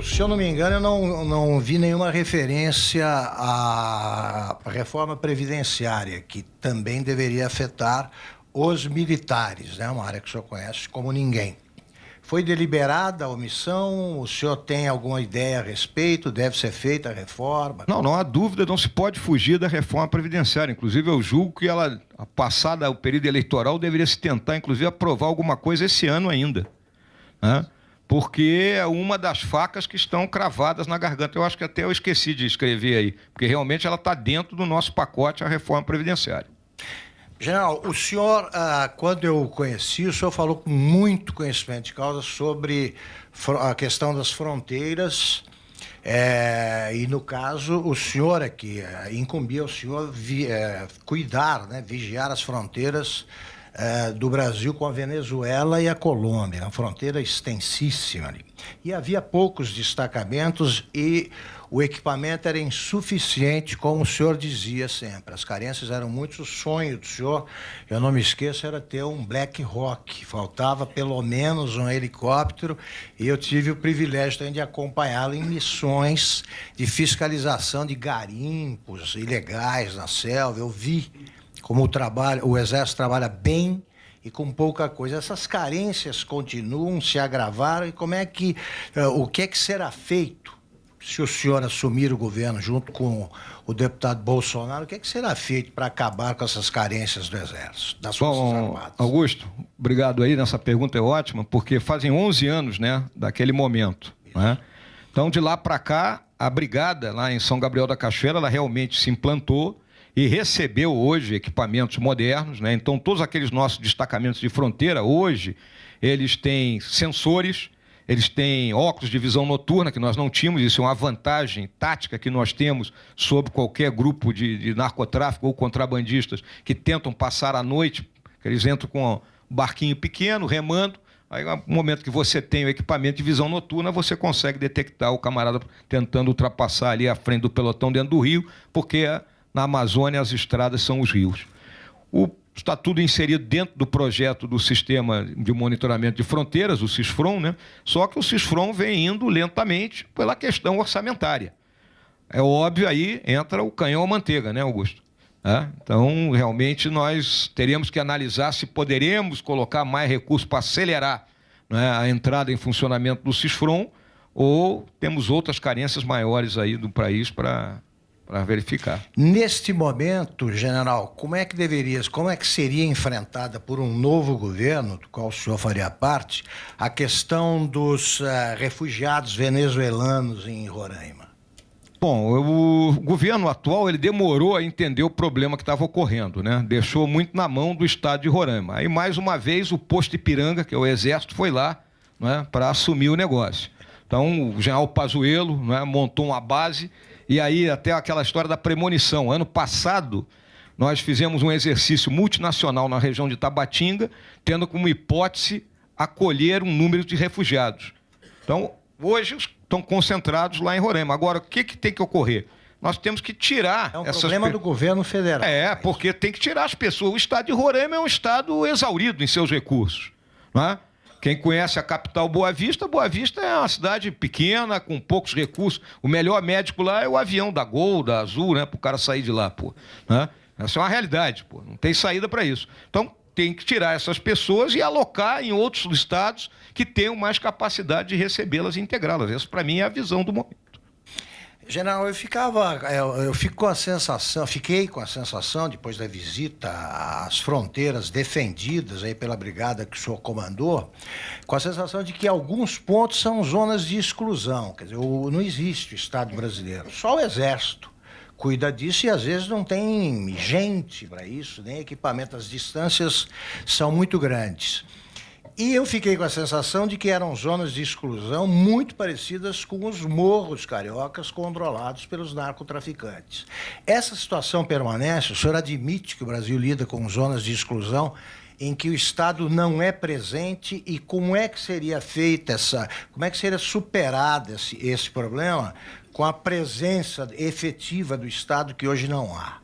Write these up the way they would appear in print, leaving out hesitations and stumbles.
se eu não me engano, eu não vi nenhuma referência à reforma previdenciária, que também deveria afetar os militares, né? Uma área que o senhor conhece como ninguém. Foi deliberada a omissão? O senhor tem alguma ideia a respeito? Deve ser feita a reforma? Não há dúvida, não se pode fugir da reforma previdenciária. Inclusive, eu julgo que ela, passada o período eleitoral, deveria se tentar, inclusive, aprovar alguma coisa esse ano ainda, né? Porque é uma das facas que estão cravadas na garganta. Eu acho que até eu esqueci de escrever aí, porque realmente ela está dentro do nosso pacote, a reforma previdenciária. General, o senhor, quando eu o conheci, o senhor falou com muito conhecimento de causa sobre a questão das fronteiras, e no caso, o senhor aqui, incumbia o senhor cuidar, né, vigiar as fronteiras do Brasil com a Venezuela e a Colômbia, uma fronteira extensíssima ali. E havia poucos destacamentos e o equipamento era insuficiente, como o senhor dizia sempre. As carências eram muito. O sonho do senhor, eu não me esqueço, era ter um Black Hawk. Faltava pelo menos um helicóptero e eu tive o privilégio também de acompanhá-lo em missões de fiscalização de garimpos ilegais na selva. Eu vi como o Exército trabalha bem e com pouca coisa. Essas carências continuam, se agravaram, e o que é que será feito se o senhor assumir o governo junto com o deputado Bolsonaro? O que é que será feito para acabar com essas carências do Exército, das Forças Armadas? Augusto, obrigado aí, nessa pergunta é ótima, porque fazem 11 anos, né, daquele momento, né? Então, de lá para cá, a brigada lá em São Gabriel da Cachoeira, ela realmente se implantou e recebeu hoje equipamentos modernos, né? Então, todos aqueles nossos destacamentos de fronteira, hoje, eles têm sensores, eles têm óculos de visão noturna, que nós não tínhamos. Isso é uma vantagem tática que nós temos sobre qualquer grupo de narcotráfico ou contrabandistas que tentam passar a noite, que eles entram com um barquinho pequeno, remando. Aí, no momento que você tem o equipamento de visão noturna, você consegue detectar o camarada tentando ultrapassar ali à frente do pelotão dentro do rio, porque na Amazônia as estradas são os rios. Está tudo inserido dentro do projeto do Sistema de Monitoramento de Fronteiras, o SISFRON, né? Só que o SISFRON vem indo lentamente pela questão orçamentária. É óbvio, aí entra o canhão à manteiga, né, Augusto? Então, realmente, nós teríamos que analisar se poderemos colocar mais recursos para acelerar, né, a entrada em funcionamento do SISFRON, ou temos outras carências maiores aí do país para verificar. Neste momento, general, como é que seria enfrentada por um novo governo, do qual o senhor faria parte, a questão dos refugiados venezuelanos em Roraima? Bom, o governo atual, ele demorou a entender o problema que estava ocorrendo, né? Deixou muito na mão do estado de Roraima. Aí, mais uma vez, o posto Ipiranga, que é o Exército, foi lá, né, para assumir o negócio. Então, o general Pazuello, né, montou uma base. E aí, até aquela história da premonição. Ano passado, nós fizemos um exercício multinacional na região de Tabatinga, tendo como hipótese acolher um número de refugiados. Então, hoje estão concentrados lá em Roraima. Agora, o que tem que ocorrer? Nós temos que tirar... É um problema do governo federal. Porque tem que tirar as pessoas. O estado de Roraima é um estado exaurido em seus recursos, não é? Quem conhece a capital Boa Vista é uma cidade pequena, com poucos recursos. O melhor médico lá é o avião da Gol, da Azul, né? Para o cara sair de lá, pô, né? Essa é uma realidade, pô. Não tem saída para isso. Então, tem que tirar essas pessoas e alocar em outros estados que tenham mais capacidade de recebê-las e integrá-las. Essa, para mim, é a visão do momento. General, fiquei com a sensação, depois da visita às fronteiras defendidas aí pela brigada que o senhor comandou, com a sensação de que alguns pontos são zonas de exclusão. Quer dizer, não existe o Estado brasileiro, só o Exército cuida disso e às vezes não tem gente para isso, nem equipamento. As distâncias são muito grandes. E eu fiquei com a sensação de que eram zonas de exclusão muito parecidas com os morros cariocas controlados pelos narcotraficantes. Essa situação permanece? O senhor admite que o Brasil lida com zonas de exclusão em que o Estado não é presente? E como é que seria feita como é que seria superado esse problema com a presença efetiva do Estado que hoje não há?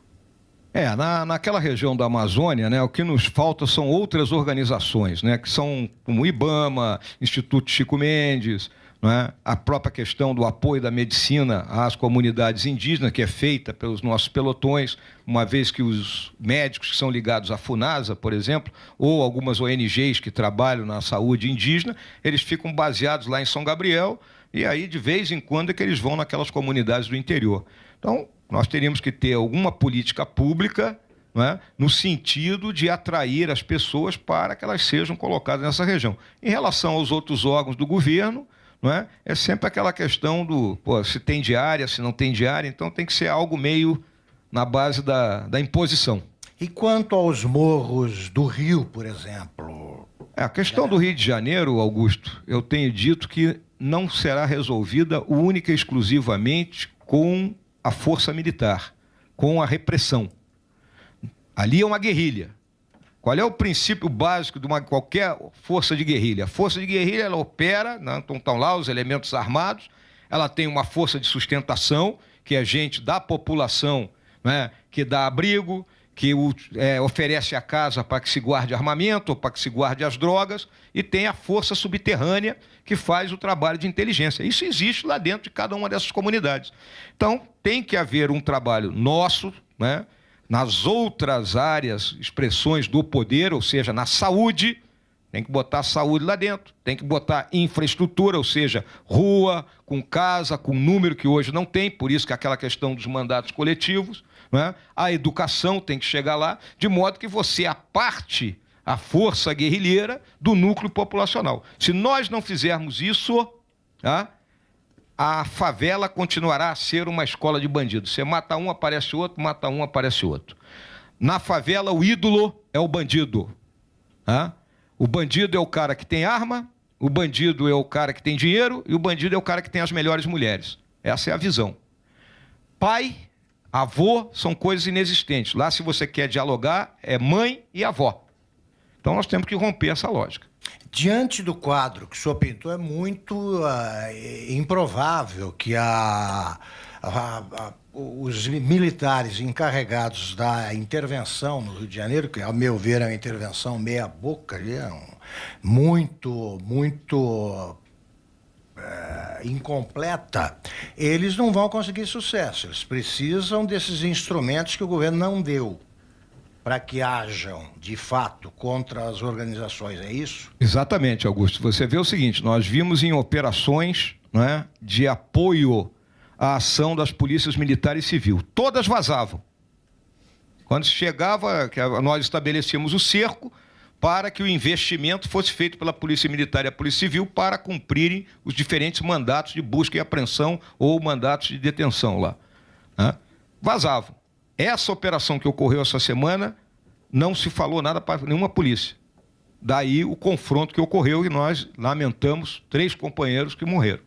Naquela região da Amazônia, né, o que nos falta são outras organizações, né, que são como o IBAMA, Instituto Chico Mendes, não é? A própria questão do apoio da medicina às comunidades indígenas, que é feita pelos nossos pelotões, uma vez que os médicos que são ligados à FUNASA, por exemplo, ou algumas ONGs que trabalham na saúde indígena, eles ficam baseados lá em São Gabriel, e aí, de vez em quando, é que eles vão naquelas comunidades do interior. Então, nós teríamos que ter alguma política pública, não é? No sentido de atrair as pessoas para que elas sejam colocadas nessa região. Em relação aos outros órgãos do governo, não é? É sempre aquela questão do se tem diária, se não tem diária, então tem que ser algo meio na base da imposição. E quanto aos morros do Rio, por exemplo? A questão do Rio de Janeiro, Augusto, eu tenho dito que não será resolvida única e exclusivamente com a força militar, com a repressão. Ali é uma guerrilha. Qual é o princípio básico de qualquer força de guerrilha? A força de guerrilha, ela opera, né? Então estão lá os elementos armados, ela tem uma força de sustentação, que é gente da população, né? Que dá abrigo, que oferece a casa para que se guarde armamento, ou para que se guarde as drogas, e tem a força subterrânea que faz o trabalho de inteligência. Isso existe lá dentro de cada uma dessas comunidades. Então, tem que haver um trabalho nosso, né? Nas outras áreas, expressões do poder, ou seja, na saúde, tem que botar saúde lá dentro, tem que botar infraestrutura, ou seja, rua, com casa, com número que hoje não tem, por isso que aquela questão dos mandatos coletivos, né? A educação tem que chegar lá, de modo que você aparte a força guerrilheira do núcleo populacional. Se nós não fizermos isso, tá? A favela continuará a ser uma escola de bandidos. Você mata um, aparece outro, mata um, aparece outro. Na favela, o ídolo é o bandido. Tá? O bandido é o cara que tem arma, o bandido é o cara que tem dinheiro e o bandido é o cara que tem as melhores mulheres. Essa é a visão. Pai, avô são coisas inexistentes. Lá, se você quer dialogar, é mãe e avó. Então, nós temos que romper essa lógica. Diante do quadro que o senhor pintou, é muito improvável que os militares encarregados da intervenção no Rio de Janeiro, que, ao meu ver, é uma intervenção meia-boca, muito incompleta, eles não vão conseguir sucesso. Eles precisam desses instrumentos que o governo não deu para que hajam, de fato, contra as organizações, é isso? Exatamente, Augusto. Você vê o seguinte, nós vimos em operações, né, de apoio à ação das polícias militar e civil. Todas vazavam. Quando chegava, nós estabelecíamos o cerco para que o investimento fosse feito pela Polícia Militar e a Polícia Civil para cumprirem os diferentes mandatos de busca e apreensão ou mandatos de detenção lá. Né? Vazavam. Essa operação que ocorreu essa semana, não se falou nada para nenhuma polícia. Daí o confronto que ocorreu e nós lamentamos 3 companheiros que morreram.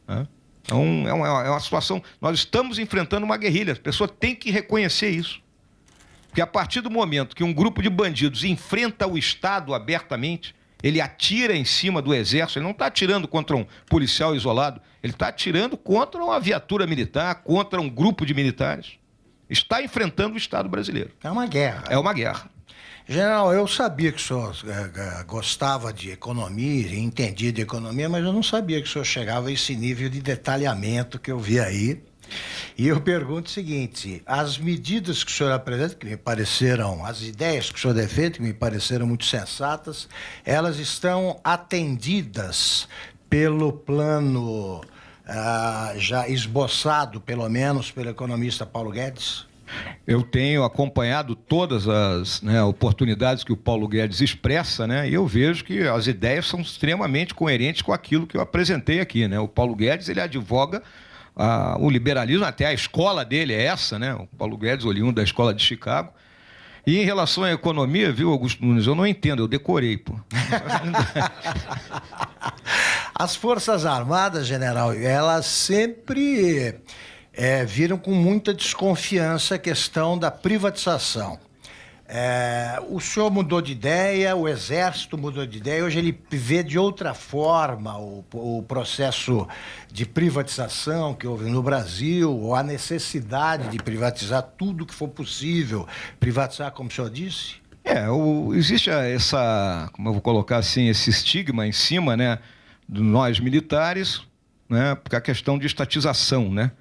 Né? Então, é uma situação... Nós estamos enfrentando uma guerrilha. A pessoa tem que reconhecer isso. Porque a partir do momento que um grupo de bandidos enfrenta o Estado abertamente, ele atira em cima do exército, ele não está atirando contra um policial isolado, ele está atirando contra uma viatura militar, contra um grupo de militares. Está enfrentando o Estado brasileiro. É uma guerra. É uma guerra. General, eu sabia que o senhor gostava de economia, entendia de economia, mas eu não sabia que o senhor chegava a esse nível de detalhamento que eu vi aí. E eu pergunto o seguinte, as medidas que o senhor apresenta, que me pareceram, as ideias que o senhor defende, que me pareceram muito sensatas, elas estão atendidas pelo plano já esboçado, pelo menos, pelo economista Paulo Guedes? Eu tenho acompanhado todas as oportunidades que o Paulo Guedes expressa, né, e eu vejo que as ideias são extremamente coerentes com aquilo que eu apresentei aqui. Né? O Paulo Guedes, ele advoga o liberalismo, até a escola dele é essa, né? O Paulo Guedes, oriundo da escola de Chicago. E em relação à economia, viu, Augusto Nunes, eu não entendo, eu decorei, pô. As Forças Armadas, general, elas sempre viram com muita desconfiança a questão da privatização. O senhor mudou de ideia, o Exército mudou de ideia, hoje ele vê de outra forma o processo de privatização que houve no Brasil, ou a necessidade de privatizar tudo que for possível, privatizar, como o senhor disse? Existe essa, como eu vou colocar assim, esse estigma em cima, né, de nós militares, né, porque a questão de estatização, né,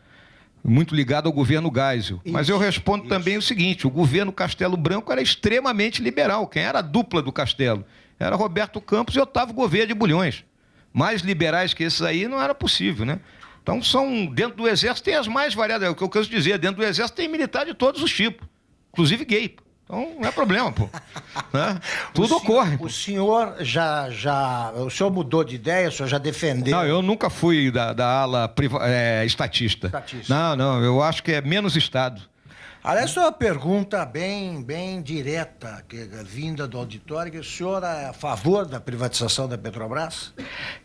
muito ligado ao governo Geisel. Mas eu respondo também o seguinte, o governo Castelo Branco era extremamente liberal. Quem era a dupla do Castelo? Era Roberto Campos e Otávio Gouveia de Bulhões. Mais liberais que esses aí não era possível, né? Então, dentro do Exército tem as mais variadas. É o que eu quero dizer, dentro do Exército tem militar de todos os tipos, inclusive gay. Então, não é problema, pô. Né? Tudo ocorre. O senhor o senhor mudou de ideia? O senhor já defendeu? Não, eu nunca fui da ala estatista. Não, eu acho que é menos Estado. Aliás, uma pergunta bem direta, vinda do auditório, que o senhor é a favor da privatização da Petrobras?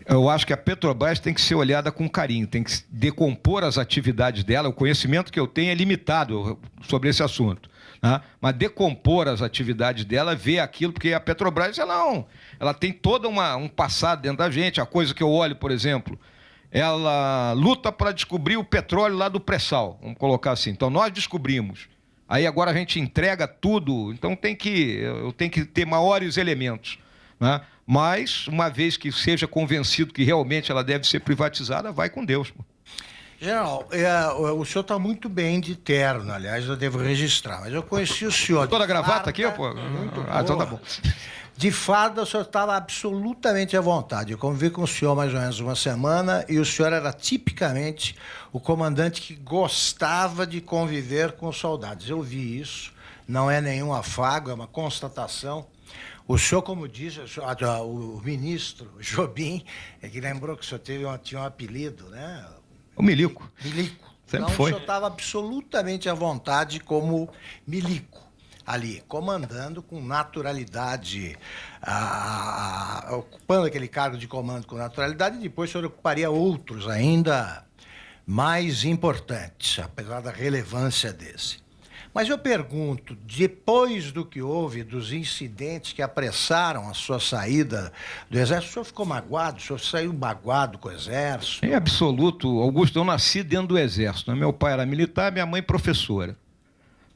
Eu acho que a Petrobras tem que ser olhada com carinho, tem que decompor as atividades dela. O conhecimento que eu tenho é limitado sobre esse assunto. Né? Mas decompor as atividades dela, ver aquilo, porque a Petrobras ela tem todo um passado dentro da gente. A coisa que eu olho, por exemplo, ela luta para descobrir o petróleo lá do pré-sal, vamos colocar assim. Então, nós descobrimos. Aí agora a gente entrega tudo, então eu tenho que ter maiores elementos. Né? Mas, uma vez que seja convencido que realmente ela deve ser privatizada, vai com Deus. General, o senhor está muito bem de terno, aliás, eu devo registrar, mas eu conheci o senhor... Toda a gravata aqui, pô? Então tá bom. De farda, o senhor estava absolutamente à vontade. Eu convivi com o senhor mais ou menos uma semana e o senhor era tipicamente o comandante que gostava de conviver com os soldados. Eu vi isso, não é nenhum afago, é uma constatação. O senhor, como diz, o ministro Jobim, que lembrou que o senhor tinha um apelido, né? O Milico. Milico. Sempre então, foi. O senhor estava absolutamente à vontade como milico ali, comandando com naturalidade, ocupando aquele cargo de comando com naturalidade, e depois o senhor ocuparia outros ainda mais importantes, apesar da relevância desse. Mas eu pergunto, depois do que houve, dos incidentes que apressaram a sua saída do Exército, o senhor ficou magoado? O senhor saiu magoado com o Exército? Em absoluto, Augusto, eu nasci dentro do Exército. Né? Meu pai era militar, minha mãe professora.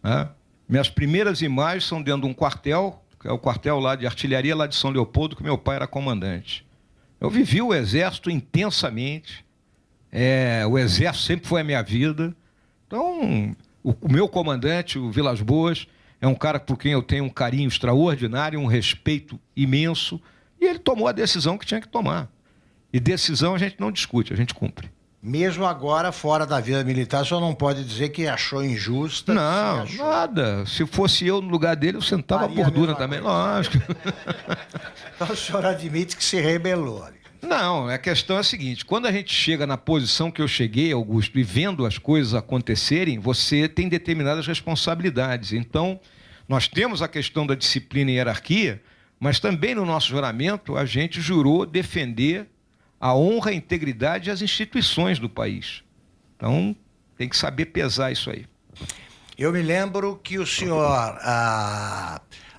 Né? Minhas primeiras imagens são dentro de um quartel, que é o quartel lá de artilharia lá de São Leopoldo, que meu pai era comandante. Eu vivi o Exército intensamente, o Exército sempre foi a minha vida. Então, o meu comandante, o Vilas Boas, é um cara por quem eu tenho um carinho extraordinário, um respeito imenso, e ele tomou a decisão que tinha que tomar. E decisão a gente não discute, a gente cumpre. Mesmo agora, fora da vida militar, o senhor não pode dizer que achou injusta? Não, nada. Se fosse eu no lugar dele, eu sentava a bordura também, lógico. Então o senhor admite que se rebelou. Não, a questão é a seguinte, quando a gente chega na posição que eu cheguei, Augusto, e vendo as coisas acontecerem, você tem determinadas responsabilidades. Então, nós temos a questão da disciplina e hierarquia, mas também no nosso juramento a gente jurou defender a honra, a integridade e as instituições do país. Então, tem que saber pesar isso aí. Eu me lembro que o senhor...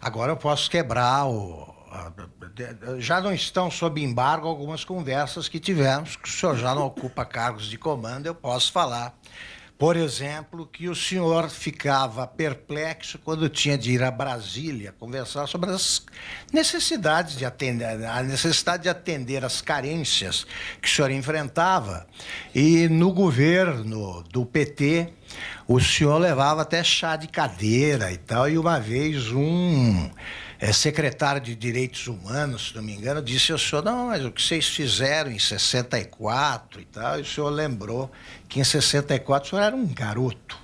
agora eu posso quebrar já não estão sob embargo algumas conversas que tivemos, que o senhor já não ocupa cargos de comando, eu posso falar. Por exemplo, que o senhor ficava perplexo quando tinha de ir a Brasília conversar sobre as necessidades de atender as carências que o senhor enfrentava. E no governo do PT, o senhor levava até chá de cadeira e tal, e uma vez secretário de Direitos Humanos, se não me engano, disse ao senhor, não, mas o que vocês fizeram em 64 e tal, e o senhor lembrou que em 64 o senhor era um garoto,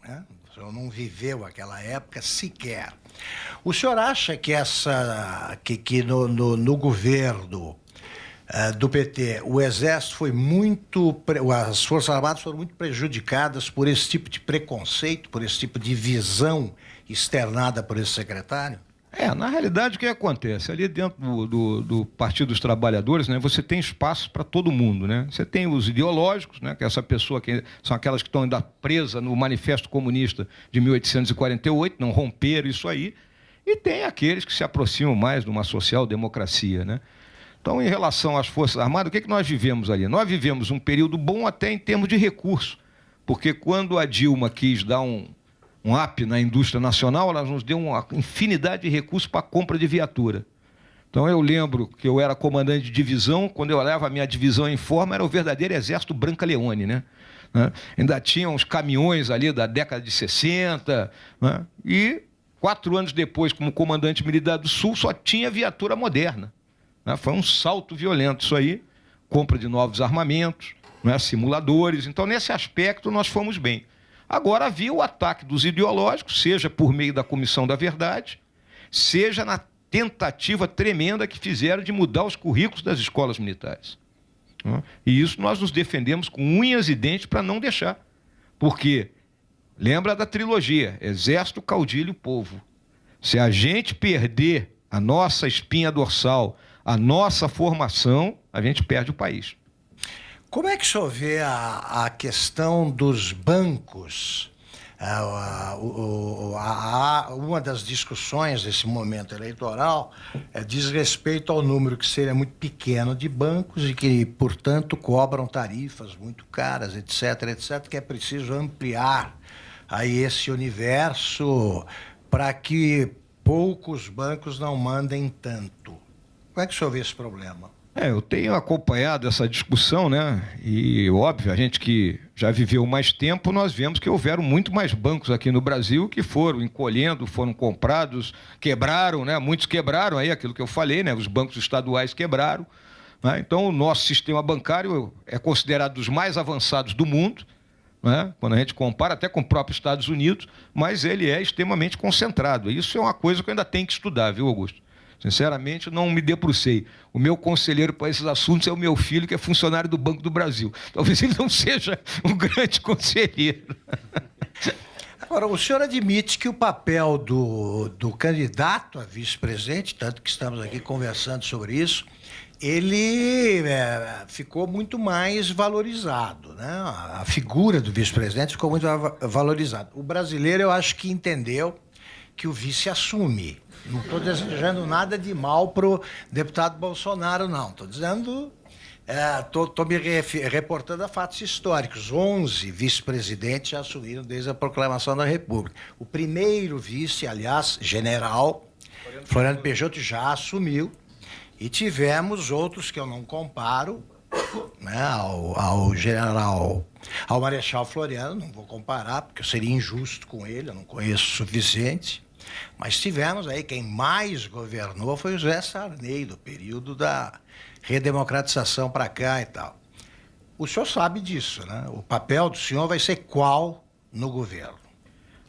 né? O senhor não viveu aquela época sequer. O senhor acha que no governo do PT, o Exército foi as Forças Armadas foram muito prejudicadas por esse tipo de preconceito, por esse tipo de visão externada por esse secretário? Na realidade, o que acontece? Ali dentro do Partido dos Trabalhadores, né, você tem espaço para todo mundo. Né? Você tem os ideológicos, né, que é essa pessoa que são aquelas que estão ainda presas no Manifesto Comunista de 1848, não romperam isso aí, e tem aqueles que se aproximam mais de uma social-democracia. Né? Então, em relação às Forças Armadas, o que nós vivemos ali? Nós vivemos um período bom até em termos de recurso, porque quando a Dilma quis dar um up na indústria nacional, ela nos deu uma infinidade de recursos para a compra de viatura. Então eu lembro que eu era comandante de divisão, quando eu olhava a minha divisão em forma, era o verdadeiro exército Branca Leone, né? Ainda tinha uns caminhões ali da década de 60, né? E 4 anos depois, como comandante militar do Sul, só tinha viatura moderna, né? Foi um salto violento isso aí, compra de novos armamentos, né? Simuladores. Então, nesse aspecto, nós fomos bem. Agora havia o ataque dos ideológicos, seja por meio da Comissão da Verdade, seja na tentativa tremenda que fizeram de mudar os currículos das escolas militares. E isso nós nos defendemos com unhas e dentes para não deixar. Porque, lembra da trilogia, Exército, Caudilho, Povo. Se a gente perder a nossa espinha dorsal, a nossa formação, a gente perde o país. Como é que o senhor vê a questão dos bancos? Uma das discussões desse momento eleitoral diz respeito ao número que seria muito pequeno de bancos e que, portanto, cobram tarifas muito caras, etc., etc., que é preciso ampliar aí esse universo para que poucos bancos não mandem tanto. Como é que o senhor vê esse problema? Eu tenho acompanhado essa discussão, né? E, óbvio, a gente que já viveu mais tempo, nós vemos que houveram muito mais bancos aqui no Brasil que foram encolhendo, foram comprados, quebraram, né? Muitos quebraram aí, aquilo que eu falei, né? Os bancos estaduais quebraram, né? Então, o nosso sistema bancário é considerado dos mais avançados do mundo, né? Quando a gente compara até com o próprio Estados Unidos, mas ele é extremamente concentrado. Isso é uma coisa que eu ainda tenho que estudar, viu, Augusto? Sinceramente, não me debrucei. O meu conselheiro para esses assuntos é o meu filho, que é funcionário do Banco do Brasil. Talvez ele não seja um grande conselheiro. Agora, o senhor admite que o papel do candidato a vice-presidente, tanto que estamos aqui conversando sobre isso, ele ficou muito mais valorizado, né? A figura do vice-presidente ficou muito valorizada. O brasileiro, eu acho que entendeu que o vice assume. Não estou desejando nada de mal para o deputado Bolsonaro, não. Estou dizendo, estou me reportando a fatos históricos. 11 vice-presidentes já assumiram desde a proclamação da República. O primeiro vice, aliás, general, Floriano Peixoto, já assumiu. E tivemos outros que eu não comparo, né, ao general, ao Marechal Floriano, não vou comparar, porque eu seria injusto com ele, eu não conheço o suficiente. Mas tivemos aí, quem mais governou foi o José Sarney, do período da redemocratização para cá e tal. O senhor sabe disso, né? O papel do senhor vai ser qual no governo?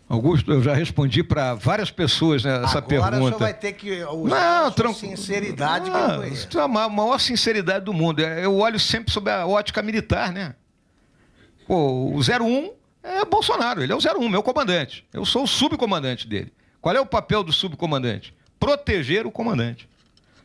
Augusto, eu já respondi para várias pessoas, né, essa pergunta. Agora o senhor vai ter que usar a sinceridade que eu conheço. A maior sinceridade do mundo. Eu olho sempre sob a ótica militar, né? Pô, o 01 é Bolsonaro, ele é o 01, meu comandante. Eu sou o subcomandante dele. Qual é o papel do subcomandante? Proteger o comandante.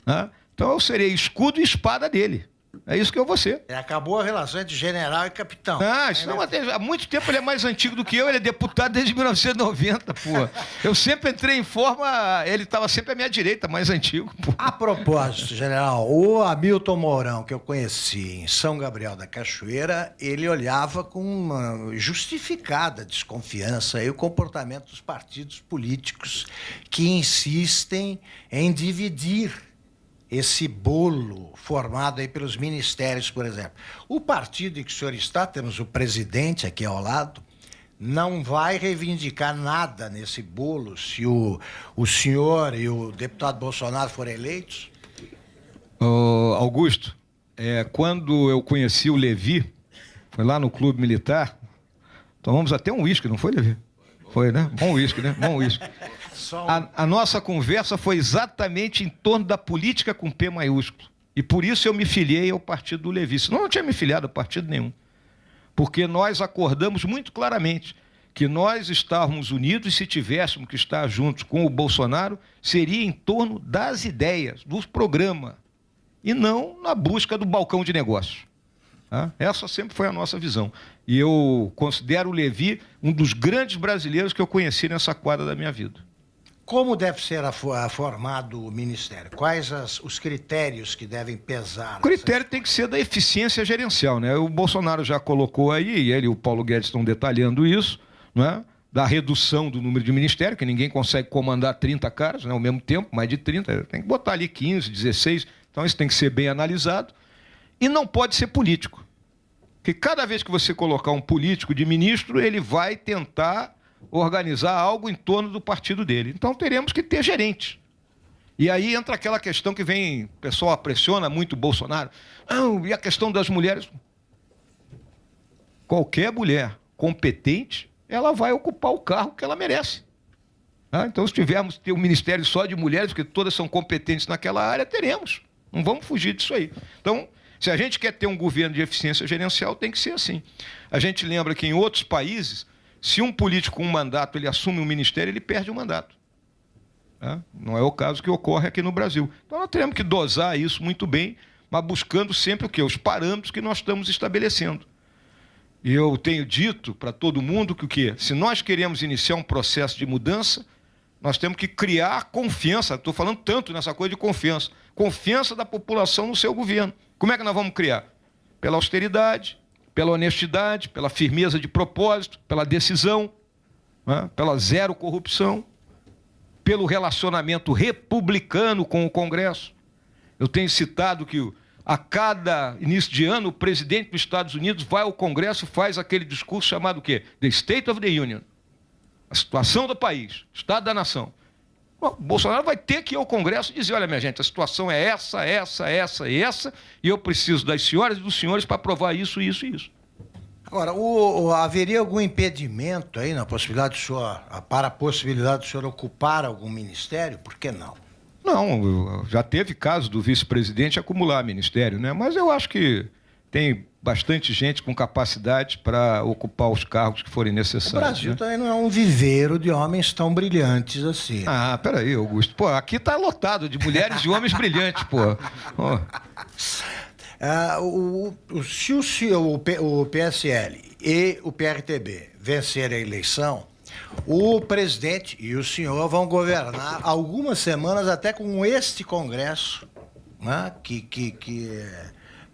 Né? Então eu serei escudo e espada dele. É isso que eu vou ser. Acabou a relação entre general e capitão. Isso não, há muito tempo ele é mais antigo do que eu, ele é deputado desde 1990, pô. Eu sempre entrei em forma, ele estava sempre à minha direita, mais antigo, pô. A propósito, general, o Hamilton Mourão, que eu conheci em São Gabriel da Cachoeira, ele olhava com uma justificada desconfiança aí o comportamento dos partidos políticos que insistem em dividir esse bolo formado aí pelos ministérios, por exemplo. O partido em que o senhor está, temos o presidente aqui ao lado, não vai reivindicar nada nesse bolo se o senhor e o deputado Bolsonaro forem eleitos? Augusto, quando eu conheci o Levi, foi lá no Clube Militar, tomamos até um uísque, não foi, Levi? Foi, né? Bom uísque, né? Bom uísque. A nossa conversa foi exatamente em torno da política com P maiúsculo. E por isso eu me filiei ao partido do Levi. Senão eu não tinha me filiado a partido nenhum. Porque nós acordamos muito claramente que nós estávamos unidos e se tivéssemos que estar juntos com o Bolsonaro, seria em torno das ideias, do programa, e não na busca do balcão de negócios. Tá? Essa sempre foi a nossa visão. E eu considero o Levi um dos grandes brasileiros que eu conheci nessa quadra da minha vida. Como deve ser formado o Ministério? Quais os critérios que devem pesar? O critério tem que ser da eficiência gerencial, né? O Bolsonaro já colocou aí, e ele e o Paulo Guedes estão detalhando isso, né? da redução do número de ministérios, que ninguém consegue comandar 30 caras, né, ao mesmo tempo, mais de 30, tem que botar ali 15, 16, então isso tem que ser bem analisado. E não pode ser político, porque cada vez que você colocar um político de ministro, ele vai tentar organizar algo em torno do partido dele. Então teremos que ter gerentes. E aí entra aquela questão que vem, o pessoal pressiona muito o Bolsonaro, e a questão das mulheres. Qualquer mulher competente, ela vai ocupar o cargo que ela merece. Então, se tivermos ter um ministério só de mulheres, porque todas são competentes naquela área, teremos. Não vamos fugir disso aí. Então, se a gente quer ter um governo de eficiência gerencial, tem que ser assim. A gente lembra que em outros países, se um político com um mandato ele assume um ministério, ele perde o mandato. Não é o caso que ocorre aqui no Brasil. Então, nós teremos que dosar isso muito bem, mas buscando sempre o quê? Os parâmetros que nós estamos estabelecendo. E eu tenho dito para todo mundo que o quê? Se nós queremos iniciar um processo de mudança, nós temos que criar confiança. Estou falando tanto nessa coisa de confiança. Confiança da população no seu governo. Como é que nós vamos criar? Pela austeridade, pela honestidade, pela firmeza de propósito, pela decisão, pela zero corrupção, pelo relacionamento republicano com o Congresso. Eu tenho citado que a cada início de ano, o presidente dos Estados Unidos vai ao Congresso e faz aquele discurso chamado o quê? The State of the Union. A situação do país, o estado da nação. Bom, o Bolsonaro vai ter que ir ao Congresso e dizer, olha, minha gente, a situação é essa, e eu preciso das senhoras e dos senhores para aprovar isso, isso e isso. Agora, haveria algum impedimento aí na possibilidade do senhor, para a possibilidade do senhor ocupar algum ministério? Por que não? Não, já teve caso do vice-presidente acumular ministério, né? Mas eu acho que tem bastante gente com capacidade para ocupar os cargos que forem necessários. O Brasil também não é um viveiro de homens tão brilhantes assim. Peraí, Augusto. Pô, aqui tá lotado de mulheres e homens brilhantes, pô. Se o PSL e o PRTB vencerem a eleição, o presidente e o senhor vão governar algumas semanas até com este Congresso, né,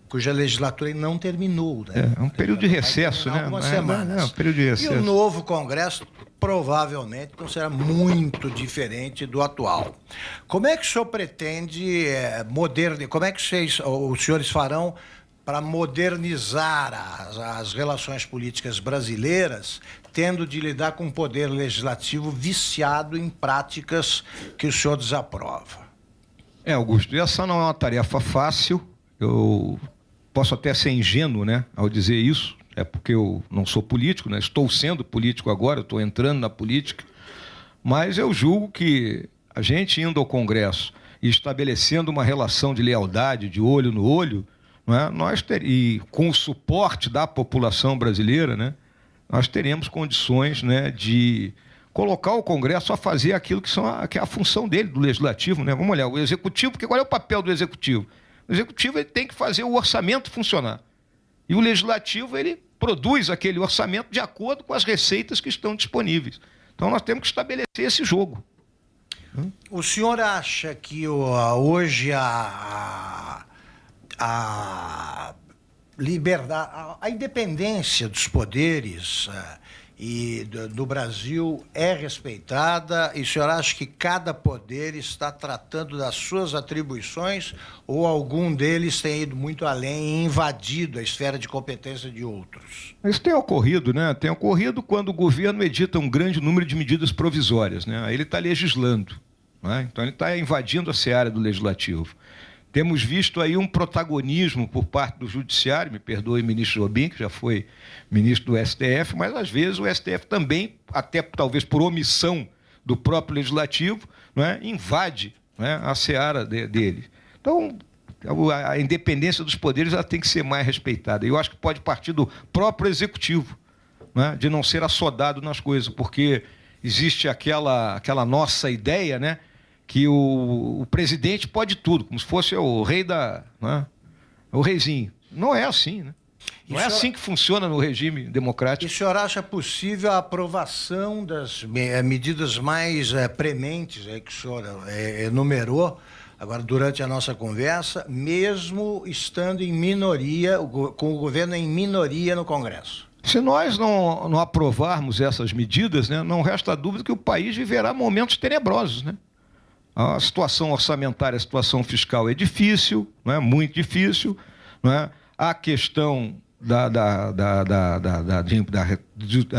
cuja legislatura não terminou. Né? É um período de recesso, né? Algumas semanas. Um período de recesso. E o novo Congresso provavelmente não será muito diferente do atual. Como é que o senhor pretende modernizar? Como é que os senhores farão para modernizar as relações políticas brasileiras, tendo de lidar com um poder legislativo viciado em práticas que o senhor desaprova? Augusto, essa não é uma tarefa fácil. Eu posso até ser ingênuo, né, ao dizer isso, porque eu não sou político, né? Estou sendo político agora, estou entrando na política, mas eu julgo que a gente indo ao Congresso e estabelecendo uma relação de lealdade, de olho no olho, né, e com o suporte da população brasileira, né, nós teremos condições, né, de colocar o Congresso a fazer aquilo que é a função dele, do Legislativo. Né? Vamos olhar, o Executivo, porque qual é o papel do Executivo? O Executivo ele tem que fazer o orçamento funcionar. E o Legislativo ele produz aquele orçamento de acordo com as receitas que estão disponíveis. Então nós temos que estabelecer esse jogo. O senhor acha que hoje a liberdade, a independência dos poderes do Brasil é respeitada? E o senhor acha que cada poder está tratando das suas atribuições ou algum deles tem ido muito além e invadido a esfera de competência de outros? Isso tem ocorrido, né? Tem ocorrido quando o governo edita um grande número de medidas provisórias, né? Aí ele está legislando, né? Então ele está invadindo a seara do Legislativo. Temos visto aí um protagonismo por parte do Judiciário, me perdoe, ministro Jobim, que já foi ministro do STF, mas às vezes o STF também, até talvez por omissão do próprio Legislativo, né, invade, né, a seara dele. Então, a independência dos poderes ela tem que ser mais respeitada. E eu acho que pode partir do próprio Executivo, né, de não ser assodado nas coisas, porque existe aquela nossa ideia, né, que o presidente pode tudo, como se fosse o rei né, o reizinho. Não é assim, né? Não é assim que funciona no regime democrático. E o senhor acha possível a aprovação das medidas mais prementes que o senhor enumerou agora durante a nossa conversa, mesmo estando em minoria, com o governo em minoria no Congresso? Se nós não aprovarmos essas medidas, né, não resta dúvida que o país viverá momentos tenebrosos, né? A situação orçamentária, a situação fiscal é difícil, né, muito difícil, né? A questão da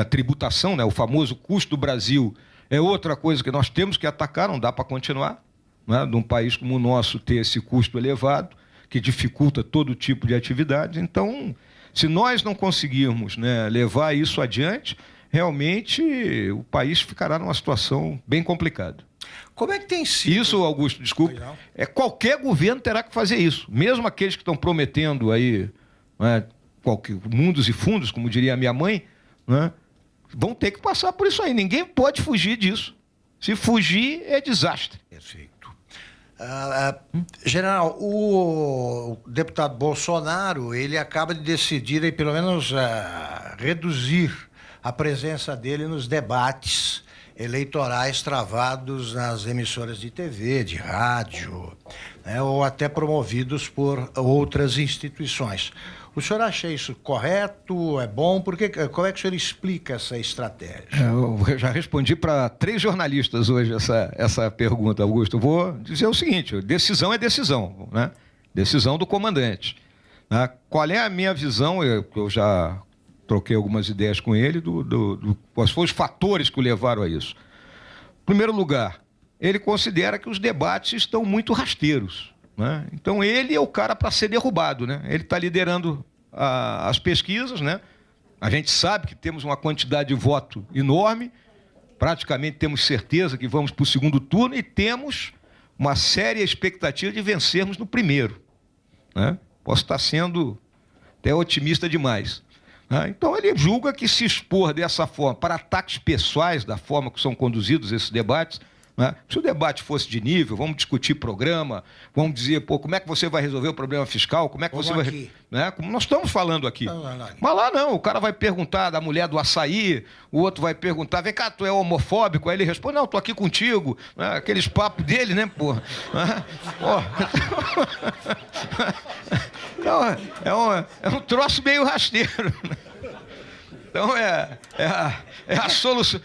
tributação, né, o famoso custo do Brasil, é outra coisa que nós temos que atacar, não dá para continuar, né, num país como o nosso ter esse custo elevado, que dificulta todo tipo de atividade. Então, se nós não conseguirmos, né, levar isso adiante, realmente o país ficará numa situação bem complicada. Como é que tem sido? Isso, Augusto, desculpa, qualquer governo terá que fazer isso. Mesmo aqueles que estão prometendo aí, né, mundos e fundos, como diria a minha mãe, né, vão ter que passar por isso aí. Ninguém pode fugir disso. Se fugir, é desastre. Perfeito. General, o deputado Bolsonaro, ele acaba de decidir, aí, pelo menos, reduzir a presença dele nos debates eleitorais travados nas emissoras de TV, de rádio, né, ou até promovidos por outras instituições. O senhor acha isso correto? É bom? Como é que o senhor explica essa estratégia? Eu já respondi para 3 jornalistas hoje essa pergunta, Augusto. Eu vou dizer o seguinte: decisão é decisão, né? Decisão do comandante. Né? Qual é a minha visão? Eu já troquei algumas ideias com ele, quais foram os fatores que o levaram a isso. Em primeiro lugar, ele considera que os debates estão muito rasteiros, né? Então, ele é o cara para ser derrubado, né? Ele está liderando as pesquisas, né? A gente sabe que temos uma quantidade de voto enorme, praticamente temos certeza que vamos para o segundo turno e temos uma séria expectativa de vencermos no primeiro, né? Posso estar sendo até otimista demais. Então, ele julga que se expor dessa forma para ataques pessoais, da forma que são conduzidos esses debates, né? Se o debate fosse de nível, vamos discutir programa, vamos dizer, como é que você vai resolver o problema fiscal, como é que você vai... Né? Como nós estamos falando aqui. Não. Mas lá não, o cara vai perguntar da mulher do açaí, o outro vai perguntar, vem cá, tu é homofóbico? Aí ele responde, não, estou aqui contigo. Né? Aqueles papos dele, né, porra? Então, é um troço meio rasteiro. Então, é a solução.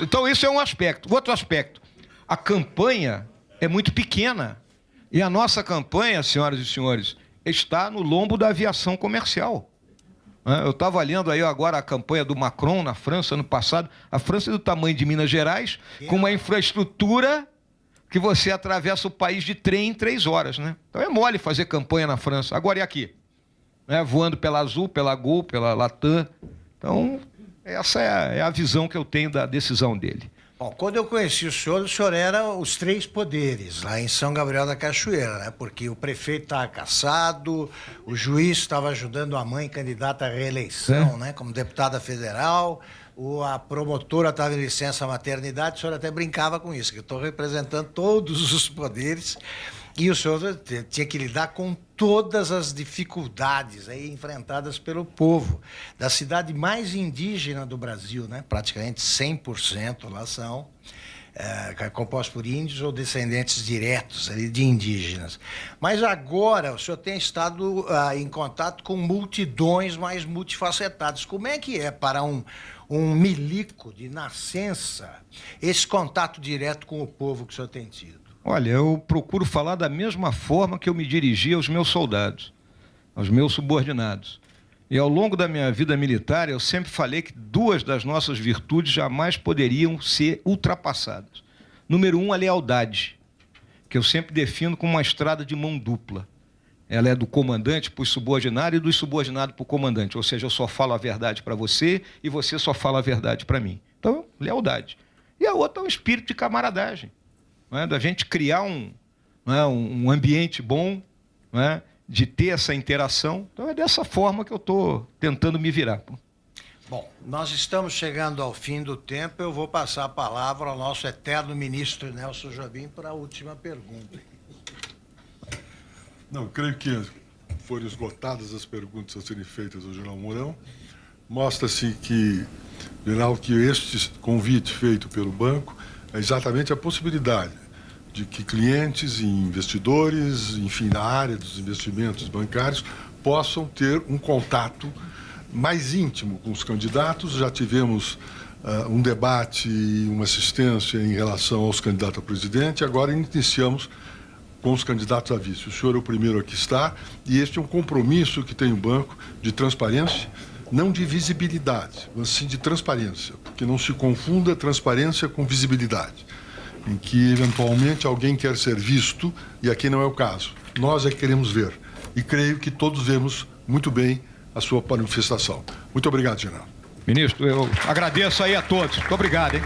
Então, isso é um aspecto. Outro aspecto, a campanha é muito pequena. E a nossa campanha, senhoras e senhores, está no lombo da aviação comercial. Eu estava lendo aí agora a campanha do Macron na França, ano passado. A França é do tamanho de Minas Gerais, com uma infraestrutura que você atravessa o país de trem em 3 horas, né? Então é mole fazer campanha na França. Agora e aqui? Voando pela Azul, pela Gol, pela Latam. Então, essa é a visão que eu tenho da decisão dele. Bom, quando eu conheci o senhor era os 3 poderes, lá em São Gabriel da Cachoeira, né? Porque o prefeito estava cassado, o juiz estava ajudando a mãe candidata à reeleição, né? Como deputada federal, a promotora estava em licença maternidade, o senhor até brincava com isso, que eu estou representando todos os poderes, e o senhor tinha que lidar com todas as dificuldades aí enfrentadas pelo povo da cidade mais indígena do Brasil, né? Praticamente 100% lá são compostos por índios ou descendentes diretos ali de indígenas. Mas agora o senhor tem estado em contato com multidões mais multifacetadas. Como é que é para um milico de nascença esse contato direto com o povo que o senhor tem tido? Olha, eu procuro falar da mesma forma que eu me dirigia aos meus soldados, aos meus subordinados. E ao longo da minha vida militar, eu sempre falei que 2 das nossas virtudes jamais poderiam ser ultrapassadas. Número 1, a lealdade, que eu sempre defino como uma estrada de mão dupla. Ela é do comandante para o subordinado e do subordinado para o comandante. Ou seja, eu só falo a verdade para você e você só fala a verdade para mim. Então, lealdade. E a outra é o espírito de camaradagem. Da gente criar um ambiente bom, de ter essa interação. Então é dessa forma que eu estou tentando me virar. Bom, nós estamos chegando ao fim do tempo. Eu vou passar a palavra ao nosso eterno ministro Nelson Jobim para a última pergunta. Não, creio que foram esgotadas as perguntas a serem feitas ao general Mourão. Mostra-se que este convite feito pelo banco é exatamente a possibilidade de que clientes e investidores, enfim, na área dos investimentos bancários, possam ter um contato mais íntimo com os candidatos, já tivemos um debate e uma assistência em relação aos candidatos a presidente, agora iniciamos com os candidatos a vice. O senhor é o primeiro a que está, e este é um compromisso que tem o banco de transparência, não de visibilidade, mas sim de transparência, que não se confunda transparência com visibilidade, em que eventualmente alguém quer ser visto e aqui não é o caso. Nós é que queremos ver, e creio que todos vemos muito bem a sua manifestação. Muito obrigado, general. Ministro, eu agradeço aí a todos. Muito obrigado, hein?